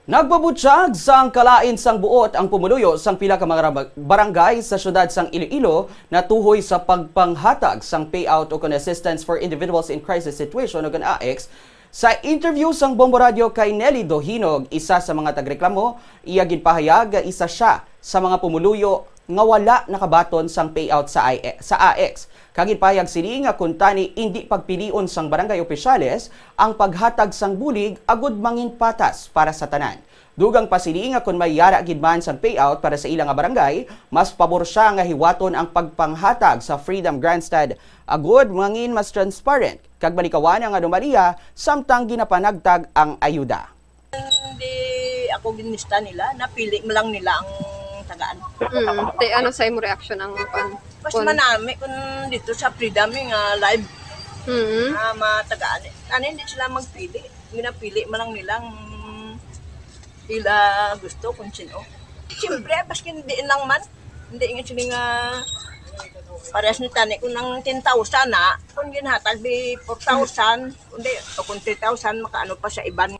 Nagbabutyag sang kalain sang buot ang pumuluyo sang pila ka mga barangay sa syudad sang Iloilo na tuhoy sa pagpanghatag sang payout o assistance for individuals in crisis situation o AX. Sa interview sang Bombo Radio kay Nelly Dohinog, isa sa mga tagreklamo, iya ginpahayag isa siya sa mga pumuluyo nga wala nakabaton sang payout sa AX. Kaginpahayag sini nga kuntani hindi pagpilion sang barangay opisyales ang paghatag sang bulig agud mangin patas para sa tanan. Dugang pa sini nga kun may yara gid man sang payout para sa ilang nga barangay, mas pabor siya nga hiwaton ang pagpanghatag sa Freedom Grandstand agud mangin mas transparent kag balikawan nga anomalya samtang ginapanagtag ang ayuda. Hindi ako ginista nila, napili mo lang nila ang tagaan. Ano sa imo reaction ang Mas manami kung dito sa Freedom nga live matagaan. Hindi sila magpili. Ginapili mo lang nilang sila gusto kung sino. Siyempre, baski hindi lang man. Hindi nga sila nga parehas ni tani kung ng 10,000 na, kung ginhatag di 4,000, kundi o kung 3,000, makaano pa sa iban